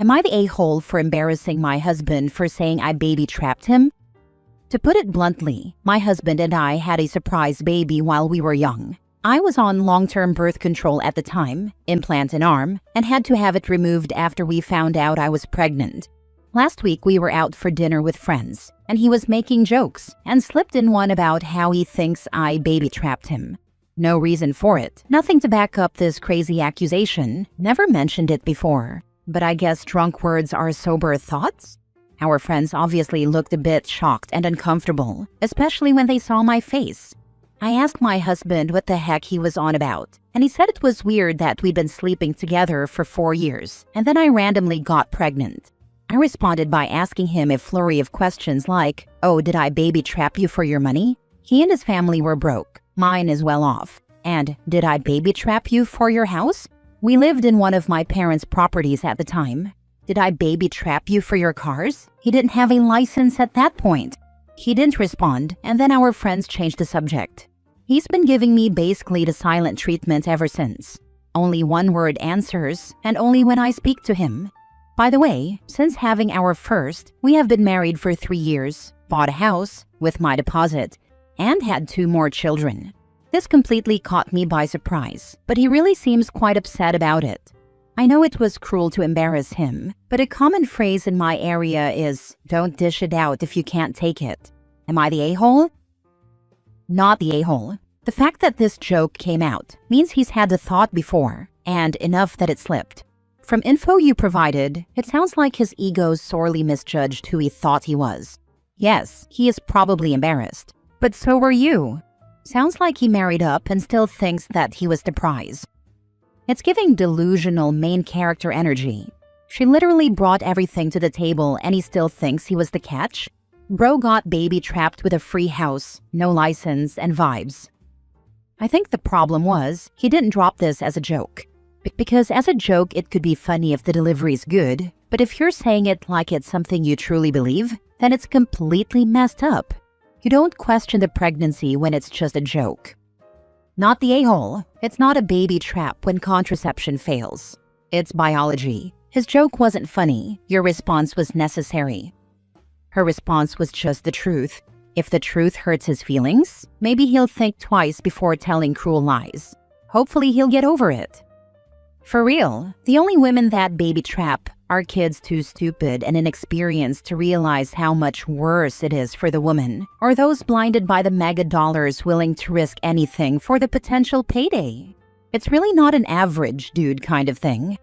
Am I the a-hole for embarrassing my husband for saying I baby trapped him? To put it bluntly, my husband and I had a surprise baby while we were young. I was on long-term birth control at the time, implant in arm, and had to have it removed after we found out I was pregnant. Last week we were out for dinner with friends, and he was making jokes and slipped in one about how he thinks I baby trapped him. No reason for it, nothing to back up this crazy accusation, never mentioned it before. But I guess drunk words are sober thoughts? Our friends obviously looked a bit shocked and uncomfortable, especially when they saw my face. I asked my husband what the heck he was on about, and he said it was weird that we'd been sleeping together for 4 years, and then I randomly got pregnant. I responded by asking him a flurry of questions like, "Oh, did I baby trap you for your money?" He and his family were broke. Mine is well off. And, "Did I baby trap you for your house?" We lived in one of my parents' properties at the time. "Did I baby trap you for your cars?" He didn't have a license at that point. He didn't respond, and then our friends changed the subject. He's been giving me basically the silent treatment ever since. Only one-word answers, and only when I speak to him. By the way, since having our first, we have been married for 3 years, bought a house with my deposit, and had 2 more children. This completely caught me by surprise, but he really seems quite upset about it. I know it was cruel to embarrass him, but a common phrase in my area is, "Don't dish it out if you can't take it." Am I the a-hole? Not the a-hole. The fact that this joke came out means he's had the thought before, and enough that it slipped. From info you provided, it sounds like his ego sorely misjudged who he thought he was. Yes, he is probably embarrassed, but so were you. Sounds like he married up and still thinks that he was the prize. It's giving delusional main character energy. She literally brought everything to the table and he still thinks he was the catch? Bro got baby trapped with a free house, no license, and vibes. I think the problem was he didn't drop this as a joke. Because as a joke, it could be funny if the delivery's good, but if you're saying it like it's something you truly believe, then it's completely messed up. You don't question the pregnancy when it's just a joke. Not the a-hole. It's not a baby trap when contraception fails. It's biology. His joke wasn't funny. Your response was necessary. Her response was just the truth. If the truth hurts his feelings, maybe he'll think twice before telling cruel lies. Hopefully he'll get over it. For real, the only women that baby trap are kids too stupid and inexperienced to realize how much worse it is for the woman, or those blinded by the mega dollars willing to risk anything for the potential payday. It's really not an average dude kind of thing.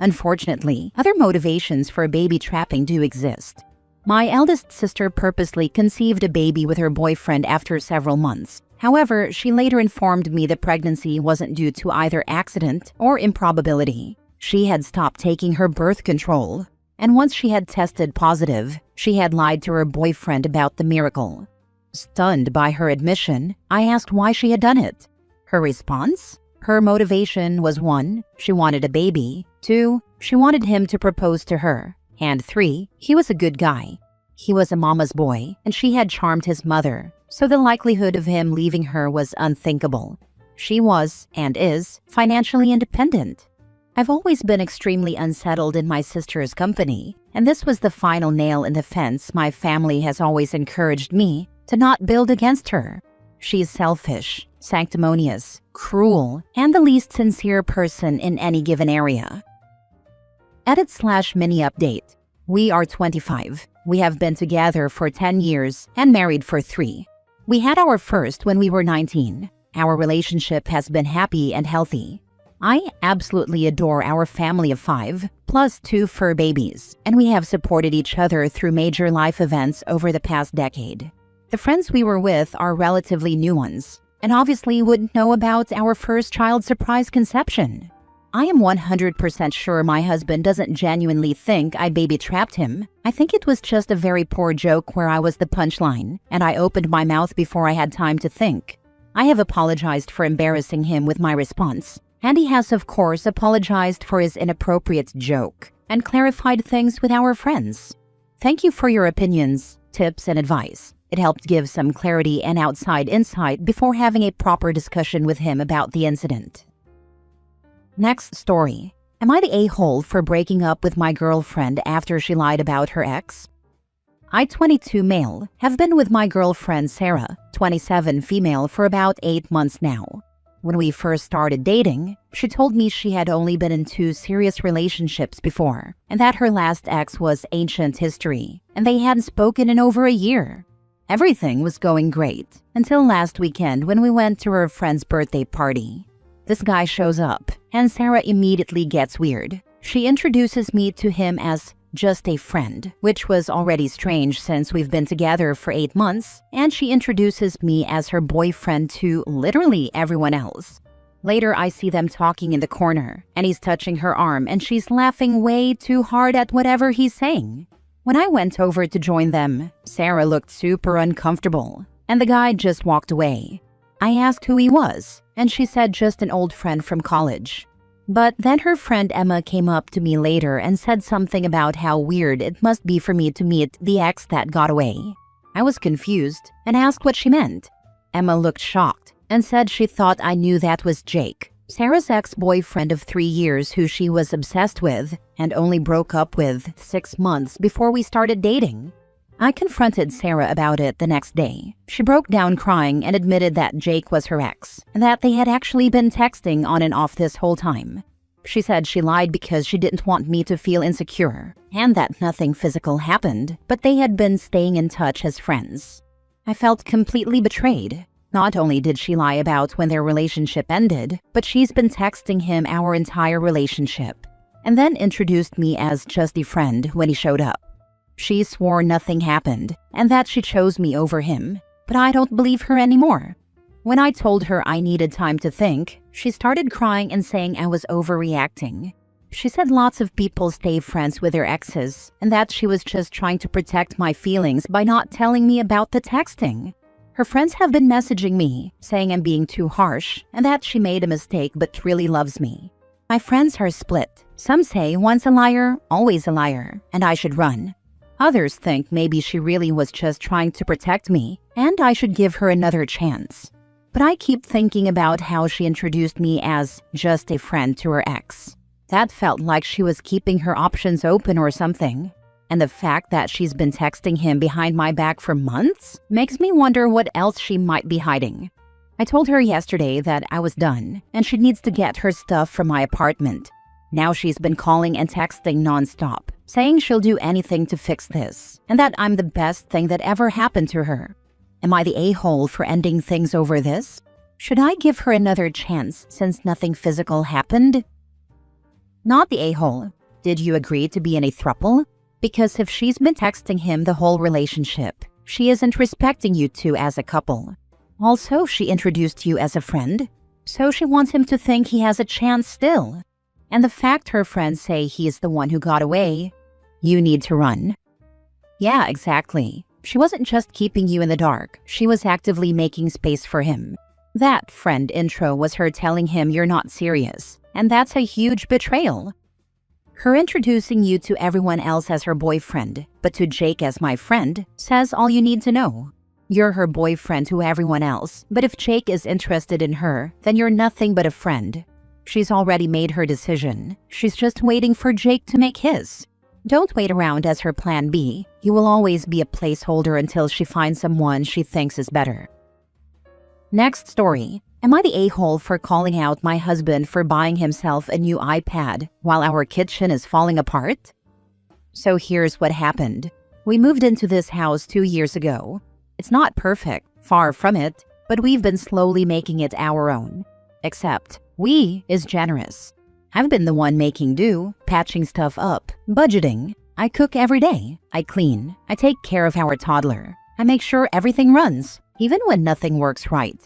Unfortunately, other motivations for baby trapping do exist. My eldest sister purposely conceived a baby with her boyfriend after several months. However, she later informed me the pregnancy wasn't due to either accident or improbability. She had stopped taking her birth control, and once she had tested positive, she had lied to her boyfriend about the miracle. Stunned by her admission, I asked why she had done it. Her response? Her motivation was 1, she wanted a baby, 2, she wanted him to propose to her, and 3, he was a good guy. He was a mama's boy, and she had charmed his mother, so the likelihood of him leaving her was unthinkable. She was, and is, financially independent. I've always been extremely unsettled in my sister's company, and this was the final nail in the fence my family has always encouraged me to not build against her. She's selfish, sanctimonious, cruel, and the least sincere person in any given area. Edit/mini update. We are 25. We have been together for 10 years and married for 3. We had our first when we were 19. Our relationship has been happy and healthy. I absolutely adore our family of 5, plus 2 fur babies, and we have supported each other through major life events over the past decade. The friends we were with are relatively new ones, and obviously wouldn't know about our first child's surprise conception. I am 100% sure my husband doesn't genuinely think I baby trapped him. I think it was just a very poor joke where I was the punchline, and I opened my mouth before I had time to think. I have apologized for embarrassing him with my response, and he has of course apologized for his inappropriate joke and clarified things with our friends. Thank you for your opinions, tips, and advice. It helped give some clarity and outside insight before having a proper discussion with him about the incident. Next story. Am I the a-hole for breaking up with my girlfriend after she lied about her ex? I, 22 male, have been with my girlfriend Sarah, 27 female, for about 8 months now. When we first started dating, she told me she had only been in 2 serious relationships before, and that her last ex was ancient history, and they hadn't spoken in over a year. Everything was going great, until last weekend when we went to her friend's birthday party. This guy shows up, and Sarah immediately gets weird. She introduces me to him as just a friend, which was already strange since we've been together for 8 months, and she introduces me as her boyfriend to literally everyone else. Later, I see them talking in the corner, and he's touching her arm, and she's laughing way too hard at whatever he's saying. When I went over to join them, Sarah looked super uncomfortable, and the guy just walked away. I asked who he was, and she said just an old friend from college. But then her friend Emma came up to me later and said something about how weird it must be for me to meet the ex that got away. I was confused and asked what she meant. Emma looked shocked and said she thought I knew that was Jake, Sarah's ex-boyfriend of 3 years who she was obsessed with and only broke up with 6 months before we started dating. I confronted Sarah about it the next day. She broke down crying and admitted that Jake was her ex, and that they had actually been texting on and off this whole time. She said she lied because she didn't want me to feel insecure, and that nothing physical happened, but they had been staying in touch as friends. I felt completely betrayed. Not only did she lie about when their relationship ended, but she's been texting him our entire relationship, and then introduced me as just a friend when he showed up. She swore nothing happened and that she chose me over him, but I don't believe her anymore. When I told her I needed time to think, she started crying and saying I was overreacting. She said lots of people stay friends with their exes and that she was just trying to protect my feelings by not telling me about the texting. Her friends have been messaging me, saying I'm being too harsh and that she made a mistake but really loves me. My friends are split. Some say once a liar, always a liar, and I should run. Others think maybe she really was just trying to protect me, and I should give her another chance. But I keep thinking about how she introduced me as just a friend to her ex. That felt like she was keeping her options open or something. And the fact that she's been texting him behind my back for months makes me wonder what else she might be hiding. I told her yesterday that I was done, and she needs to get her stuff from my apartment. Now she's been calling and texting nonstop, saying she'll do anything to fix this, and that I'm the best thing that ever happened to her. Am I the a-hole for ending things over this? Should I give her another chance since nothing physical happened? Not the a-hole. Did you agree to be in a throuple? Because if she's been texting him the whole relationship, she isn't respecting you two as a couple. Also, she introduced you as a friend, so she wants him to think he has a chance still. And the fact her friends say he is the one who got away, you need to run. Yeah, exactly. She wasn't just keeping you in the dark, she was actively making space for him. That friend intro was her telling him you're not serious, and that's a huge betrayal. Her introducing you to everyone else as her boyfriend, but to Jake as my friend, says all you need to know. You're her boyfriend to everyone else, but if Jake is interested in her, then you're nothing but a friend. She's already made her decision. She's just waiting for Jake to make his. Don't wait around as her plan B. You will always be a placeholder until she finds someone she thinks is better. Next story. Am I the a-hole for calling out my husband for buying himself a new iPad while our kitchen is falling apart? So here's what happened. We moved into this house 2 years ago. It's not perfect, far from it, but we've been slowly making it our own. Except, we is generous. I've been the one making do, patching stuff up, budgeting. I cook every day. I clean. I take care of our toddler. I make sure everything runs, even when nothing works right.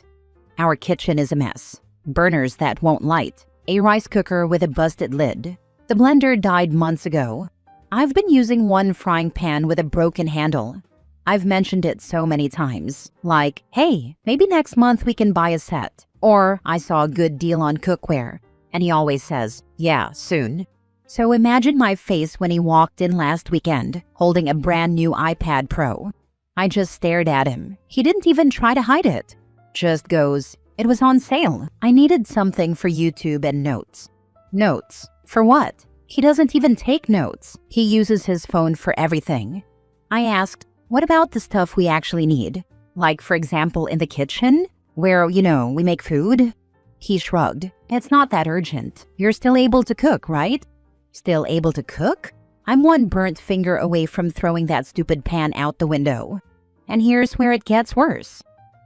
Our kitchen is a mess. Burners that won't light. A rice cooker with a busted lid. The blender died months ago. I've been using one frying pan with a broken handle. I've mentioned it so many times, like, hey, maybe next month we can buy a set. Or, I saw a good deal on cookware. And he always says, yeah, soon. So imagine my face when he walked in last weekend, holding a brand new iPad Pro. I just stared at him. He didn't even try to hide it. Just goes, it was on sale. I needed something for YouTube and notes. Notes. For what? He doesn't even take notes. He uses his phone for everything. I asked, what about the stuff we actually need? Like, for example, in the kitchen, where, we make food? He shrugged. It's not that urgent. You're still able to cook, right? Still able to cook? I'm one burnt finger away from throwing that stupid pan out the window. And here's where it gets worse.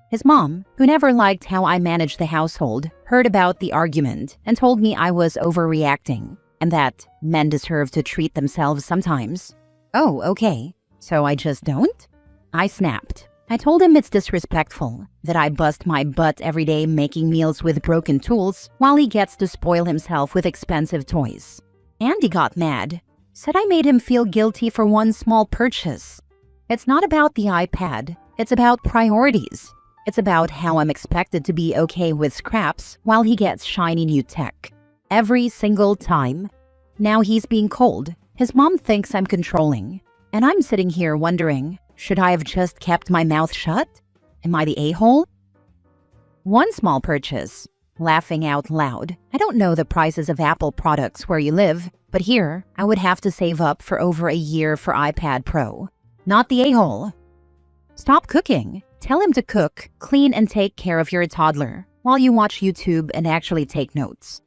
His mom, who never liked how I managed the household, heard about the argument and told me I was overreacting and that men deserve to treat themselves sometimes. Oh, okay. So I just don't? I snapped. I told him it's disrespectful that I bust my butt every day making meals with broken tools while he gets to spoil himself with expensive toys. And he got mad. Said I made him feel guilty for one small purchase. It's not about the iPad. It's about priorities. It's about how I'm expected to be okay with scraps while he gets shiny new tech. Every single time. Now he's being cold. His mom thinks I'm controlling. And I'm sitting here wondering, should I have just kept my mouth shut? Am I the a-hole? One small purchase. Laughing out loud. I don't know the prices of Apple products where you live, but here, I would have to save up for over a year for iPad Pro. Not the a-hole. Stop cooking. Tell him to cook, clean, and take care of your toddler while you watch YouTube and actually take notes.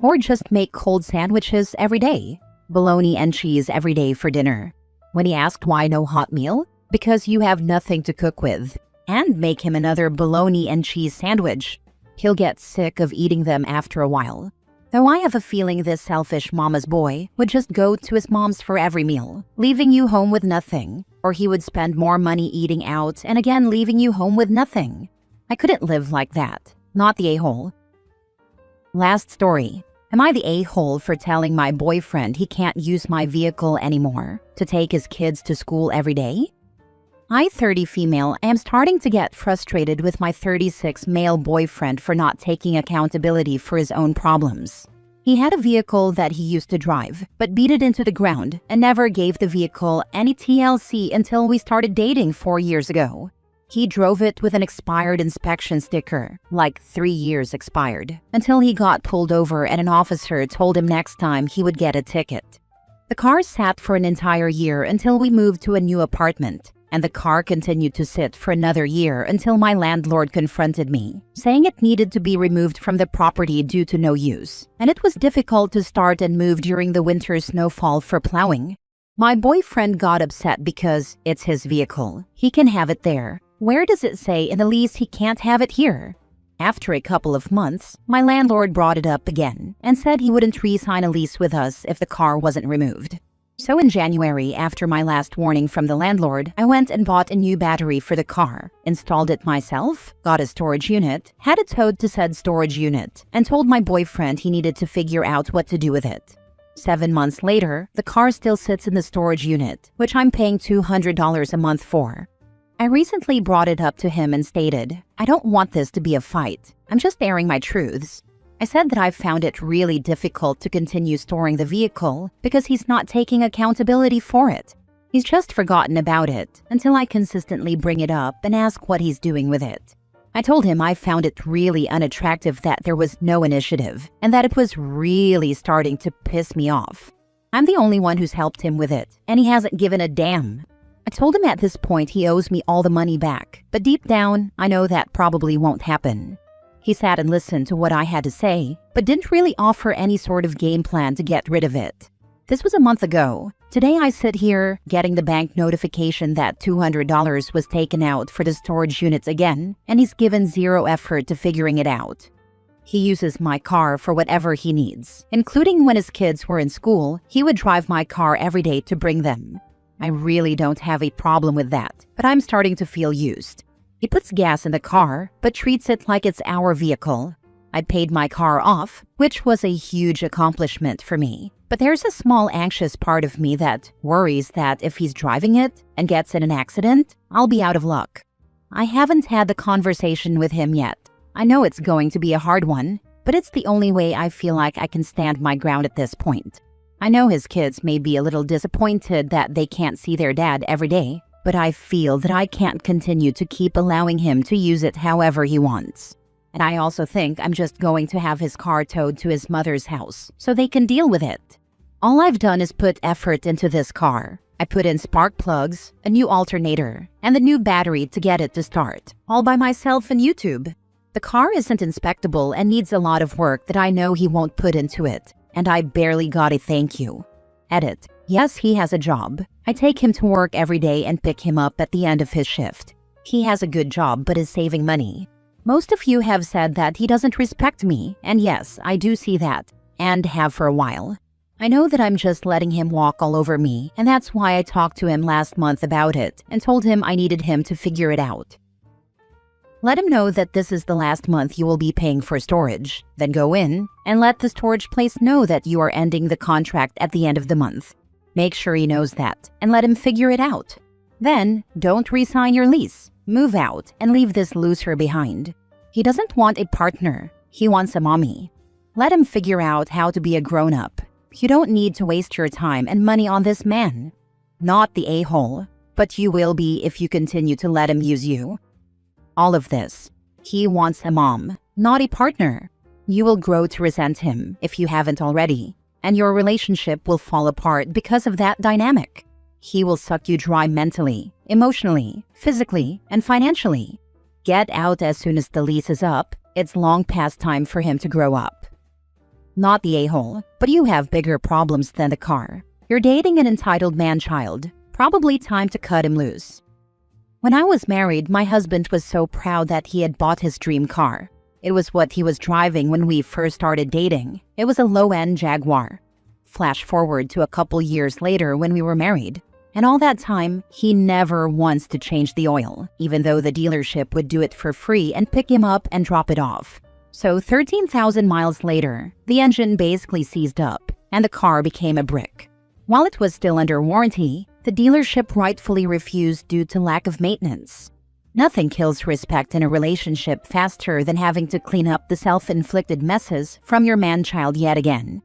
Or just make cold sandwiches every day. Bologna and cheese every day for dinner. When he asked why no hot meal, because you have nothing to cook with. And make him another bologna and cheese sandwich. He'll get sick of eating them after a while. Though I have a feeling this selfish mama's boy would just go to his mom's for every meal, leaving you home with nothing. Or he would spend more money eating out and again leaving you home with nothing. I couldn't live like that. Not the a-hole. Last story. Am I the a-hole for telling my boyfriend he can't use my vehicle anymore to take his kids to school every day? I, 30 female, am starting to get frustrated with my 36 male boyfriend for not taking accountability for his own problems. He had a vehicle that he used to drive, but beat it into the ground and never gave the vehicle any TLC until we started dating 4 years ago. He drove it with an expired inspection sticker, like 3 years expired, until he got pulled over and an officer told him next time he would get a ticket. The car sat for an entire year until we moved to a new apartment, and the car continued to sit for another year until my landlord confronted me, saying it needed to be removed from the property due to no use, and it was difficult to start and move during the winter snowfall for plowing. My boyfriend got upset because it's his vehicle. He can have it there. Where does it say in the lease he can't have it here? After a couple of months, my landlord brought it up again and said he wouldn't re-sign a lease with us if the car wasn't removed. So in January, after my last warning from the landlord, I went and bought a new battery for the car, installed it myself, got a storage unit, had it towed to said storage unit, and told my boyfriend he needed to figure out what to do with it. 7 months later, the car still sits in the storage unit, which I'm paying $200 a month for. I recently brought it up to him and stated, I don't want this to be a fight. I'm just airing my truths. I said that I found it really difficult to continue storing the vehicle because he's not taking accountability for it. He's just forgotten about it until I consistently bring it up and ask what he's doing with it. I told him I found it really unattractive that there was no initiative and that it was really starting to piss me off. I'm the only one who's helped him with it, and he hasn't given a damn. I told him at this point he owes me all the money back, but deep down, I know that probably won't happen. He sat and listened to what I had to say, but didn't really offer any sort of game plan to get rid of it. This was a month ago. Today I sit here, getting the bank notification that $200 was taken out for the storage units again, and he's given zero effort to figuring it out. He uses my car for whatever he needs, including when his kids were in school, he would drive my car every day to bring them. I really don't have a problem with that, but I'm starting to feel used. He puts gas in the car, but treats it like it's our vehicle. I paid my car off, which was a huge accomplishment for me. But there's a small anxious part of me that worries that if he's driving it and gets in an accident, I'll be out of luck. I haven't had the conversation with him yet. I know it's going to be a hard one, but it's the only way I feel like I can stand my ground at this point. I know his kids may be a little disappointed that they can't see their dad every day, but I feel that I can't continue to keep allowing him to use it however he wants. And I also think I'm just going to have his car towed to his mother's house so they can deal with it. All I've done is put effort into this car. I put in spark plugs, a new alternator, and the new battery to get it to start, all by myself and YouTube. The car isn't inspectable and needs a lot of work that I know he won't put into it, and I barely got a thank you. Edit. Yes, he has a job. I take him to work every day and pick him up at the end of his shift. He has a good job but is saving money. Most of you have said that he doesn't respect me, and yes, I do see that, and have for a while. I know that I'm just letting him walk all over me, and that's why I talked to him last month about it and told him I needed him to figure it out. Let him know that this is the last month you will be paying for storage. Then go in and let the storage place know that you are ending the contract at the end of the month. Make sure he knows that and let him figure it out. Then, don't re-sign your lease. Move out and leave this loser behind. He doesn't want a partner. He wants a mommy. Let him figure out how to be a grown-up. You don't need to waste your time and money on this man. Not the a-hole, but you will be if you continue to let him use you. All of this. He wants a mom, not a partner. You will grow to resent him if you haven't already, and your relationship will fall apart because of that dynamic. He will suck you dry mentally, emotionally, physically, and financially. Get out as soon as the lease is up. It's long past time for him to grow up. Not the a-hole, but you have bigger problems than the car. You're dating an entitled man-child. Probably time to cut him loose. When I was married, my husband was so proud that he had bought his dream car. It was what he was driving when we first started dating. It was a low-end Jaguar. Flash forward to a couple years later when we were married. And all that time, he never wants to change the oil, even though the dealership would do it for free and pick him up and drop it off. So 13,000 miles later, the engine basically seized up, and the car became a brick. While it was still under warranty, the dealership rightfully refused due to lack of maintenance. Nothing kills respect in a relationship faster than having to clean up the self-inflicted messes from your man-child yet again.